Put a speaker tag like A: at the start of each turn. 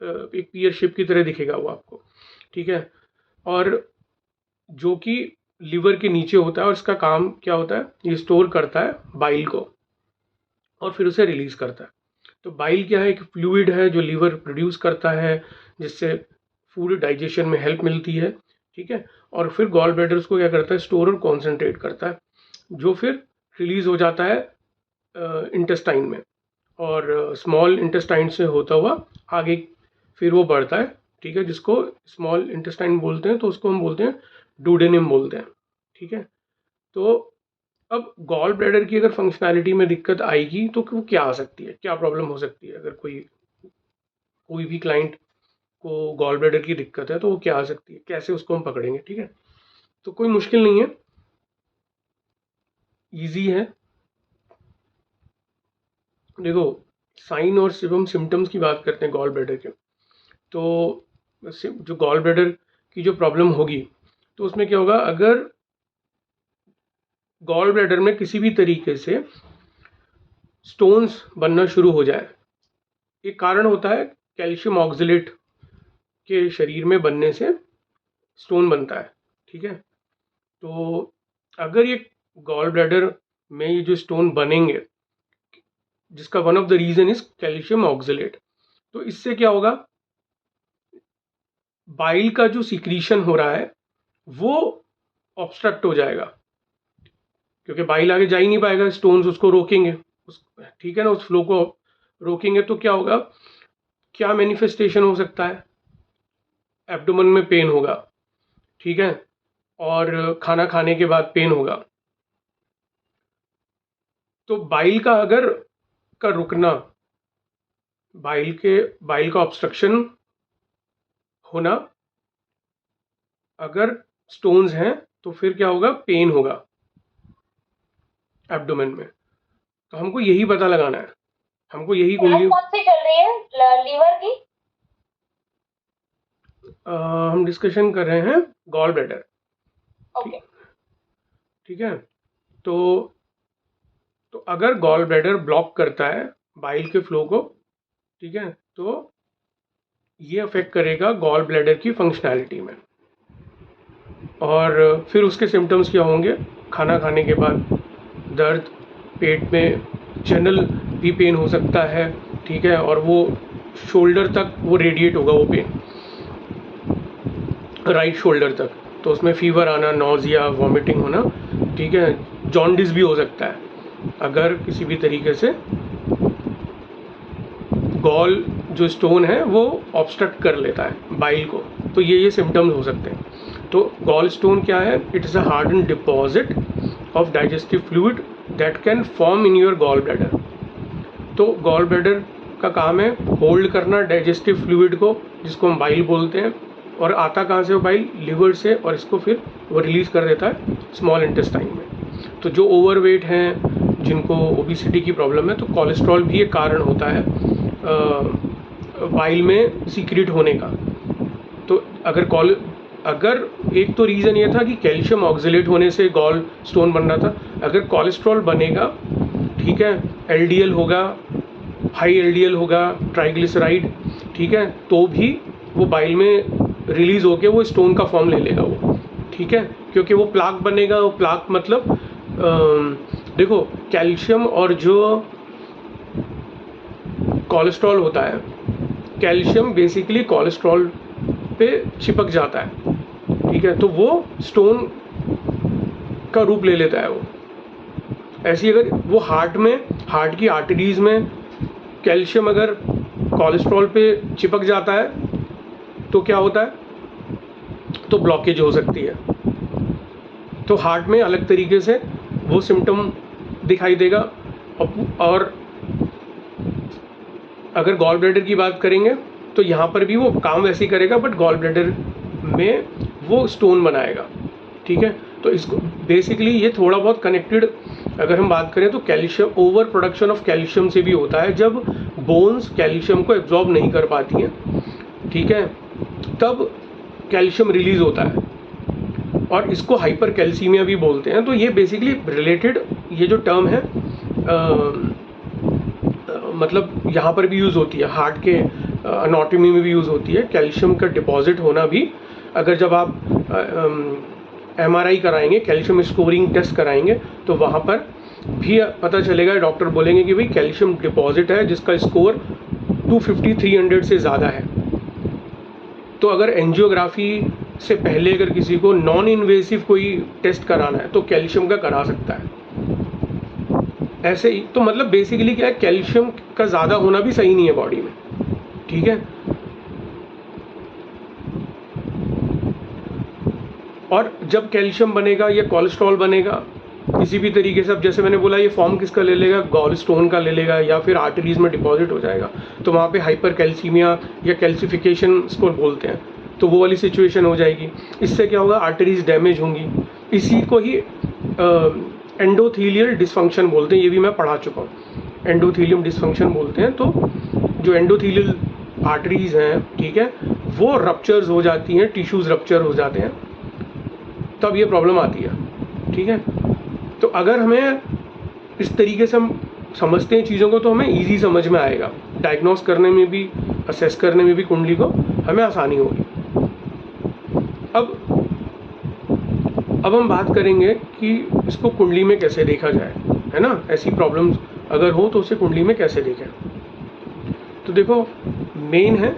A: एक peer shape की तरह दिखेगा वो आपको, ठीक है। और जो कि लिवर के नीचे होता है और इसका काम क्या होता है, ये स्टोर करता है बाइल को और फिर उसे रिलीज करता है। तो बाइल क्या है, एक फ्लूइड है जो लीवर प्रोड्यूस करता है जिससे फूड डाइजेशन में हेल्प मिलती है, ठीक है। और फिर गॉल ब्लैडर उसको क्या करता है, स्टोर और कॉन्सेंट्रेट करता है, जो फिर रिलीज हो जाता है इंटेस्टाइन में, और स्मॉल इंटेस्टाइन से होता हुआ आगे फिर वो बढ़ता है, ठीक है, जिसको स्मॉल इंटेस्टाइन बोलते हैं, तो उसको हम बोलते हैं डुडेनम बोलते हैं, ठीक है। तो अब गॉल ब्लैडर की अगर फंक्शनैलिटी में दिक्कत आएगी तो वो क्या आ सकती है, क्या प्रॉब्लम हो सकती है, अगर कोई भी क्लाइंट को गॉल ब्लैडर की दिक्कत है तो वो क्या आ सकती है, कैसे उसको हम पकड़ेंगे, ठीक है। तो कोई मुश्किल नहीं है, इजी है। देखो, साइन और जब हम सिम्टम्स की बात करते हैं गॉल ब्लैडर के, तो जो गॉल ब्लैडर की जो प्रॉब्लम होगी तो उसमें क्या होगा, अगर गॉल ब्लैडर में किसी भी तरीके से स्टोन्स बनना शुरू हो जाए, एक कारण होता है कैल्शियम ऑक्सलेट के शरीर में बनने से स्टोन बनता है, ठीक है। तो अगर ये गॉल ब्लैडर में ये जो स्टोन बनेंगे, जिसका one of the reason is calcium oxalate, तो इससे क्या होगा, बाइल का जो सिक्रीशन हो रहा है वो ऑब्स्ट्रक्ट हो जाएगा, क्योंकि बाइल आगे जा ही नहीं पाएगा, स्टोन्स उसको रोकेंगे, ठीक है ना, उस फ्लो को रोकेंगे। तो क्या होगा, क्या मैनिफेस्टेशन हो सकता है, एब्डोमेन में पेन होगा, ठीक है, और खाना खाने के बाद पेन होगा। तो बाइल का अगर का रुकना, बाइल का ऑब्स्ट्रक्शन होना, अगर स्टोन्स हैं तो फिर क्या होगा, पेन होगा एब्डोमेन में। तो हमको यही पता लगाना है, हमको यही कुंडली
B: कौन सी चल रही है लीवर की?
A: हम डिस्कशन कर रहे हैं गॉल ब्लैडर,
B: ओके।
A: ठीक है। तो अगर गॉल ब्लैडर ब्लॉक करता है बाइल के फ्लो को, ठीक है, तो ये अफेक्ट करेगा गॉल ब्लैडर की फंक्शनैलिटी में। और फिर उसके सिम्टम्स क्या होंगे, खाना खाने के बाद दर्द, पेट में जनरल भी पेन हो सकता है, ठीक है, और वो शोल्डर तक वो रेडिएट होगा वो पेन, राइट शोल्डर तक। तो उसमें फीवर आना, नॉजिया, वॉमिटिंग होना, ठीक है, जॉन्डिस भी हो सकता है अगर किसी भी तरीके से गॉल जो स्टोन है वो ऑब्स्ट्रक्ट कर लेता है बाइल को। तो ये सिम्टम्स हो सकते हैं। तो गॉल स्टोन क्या है, it is a harden deposit of digestive fluid that can form in your gall bladder. तो गॉल ब्लैडर का काम है होल्ड करना डाइजेस्टिव फ्लूइड को, जिसको हम बाइल बोलते हैं, और आता कहाँ से वो बाइल, लिवर से, और इसको फिर वो रिलीज़ कर देता है स्मॉल इंटेस्टाइन में। तो जो ओवरवेट हैं, जिनको ओबिसिटी की प्रॉब्लम है, तो कोलेस्ट्रॉल भी एक कारण होता है बाइल में सीक्रेट होने का। तो अगर एक तो रीज़न ये था कि कैल्शियम ऑक्सलेट होने से गॉल स्टोन बन रहा था, अगर कोलेस्ट्रॉल बनेगा, ठीक है, एलडीएल होगा, हाई एलडीएल होगा, ट्राइग्लिसराइड, ठीक है, तो भी वो बाइल में रिलीज़ होके वो स्टोन का फॉर्म ले लेगा वो, ठीक है, क्योंकि वो प्लाक बनेगा। वो प्लाक मतलब देखो, कैल्शियम और जो कोलेस्ट्रॉल होता है, कैल्शियम बेसिकली कोलेस्ट्रॉल पे चिपक जाता है, ठीक है, तो वो स्टोन का रूप ले लेता है वो। ऐसी अगर वो हार्ट की आर्टरीज में कैल्शियम अगर कोलेस्ट्रॉल पे चिपक जाता है तो क्या होता है, तो ब्लॉकेज हो सकती है। तो हार्ट में अलग तरीके से वो सिम्टम दिखाई देगा। और अगर गॉल ब्लैडर की बात करेंगे तो यहाँ पर भी वो काम वैसे ही करेगा, बट गॉल ब्लैडर में वो स्टोन बनाएगा, ठीक है। तो इसको बेसिकली ये थोड़ा बहुत कनेक्टेड, अगर हम बात करें तो calcium over production of calcium से भी होता है। जब बोन्स कैल्शियम को एब्जॉर्ब नहीं कर पाती हैं, ठीक है, तब कैल्शियम रिलीज होता है, और इसको हाइपर कैल्सीमिया भी बोलते हैं। तो ये बेसिकली रिलेटेड, ये जो टर्म है मतलब यहाँ पर भी यूज़ होती है, हार्ट के अनाटॉमी में भी यूज़ होती है। कैल्शियम का डिपॉजिट होना भी, अगर जब आप MRI कराएंगे, कैल्शियम स्कोरिंग टेस्ट कराएंगे, तो वहाँ पर भी पता चलेगा, डॉक्टर बोलेंगे कि भाई कैल्शियम डिपॉजिट है जिसका स्कोर 250-300 से ज़्यादा है। तो अगर एंजियोग्राफी से पहले अगर किसी को नॉन इन्वेसिव कोई टेस्ट कराना है तो कैल्शियम का करा सकता है। ऐसे ही तो मतलब बेसिकली क्या है, कैल्शियम का ज़्यादा होना भी सही नहीं है बॉडी में, ठीक है। और जब कैल्शियम बनेगा या कोलेस्ट्रॉल बनेगा किसी भी तरीके से, अब जैसे मैंने बोला ये फॉर्म किसका ले लेगा, गॉल स्टोन का ले लेगा या फिर आर्टरीज में डिपॉजिट हो जाएगा, तो वहाँ पे हाइपर कैल्सीमिया या कैल्सिफिकेशन इसको बोलते हैं, तो वो वाली सिचुएशन हो जाएगी। इससे क्या होगा, आर्टरीज डैमेज होंगी। इसी को ही एंडोथीलियल डिसफंक्शन बोलते हैं, ये भी मैं पढ़ा चुका हूँ, एंडोथीलियम डिसफंक्शन बोलते हैं। तो जो एंडोथीलियल आर्टरीज हैं, ठीक है, वो रप्चर्स हो जाती हैं, टिश्यूज़ रप्चर हो जाते हैं, तब ये प्रॉब्लम आती है, ठीक है। तो अगर हमें इस तरीके से हम समझते हैं चीज़ों को तो हमें इजी समझ में आएगा, डायग्नोस करने में भी, असेस करने में भी कुंडली को हमें आसानी होगी। अब हम बात करेंगे कि इसको कुंडली में कैसे देखा जाए, है ना। ऐसी प्रॉब्लम्स अगर हो तो उसे कुंडली में कैसे देखें। तो देखो, मेन है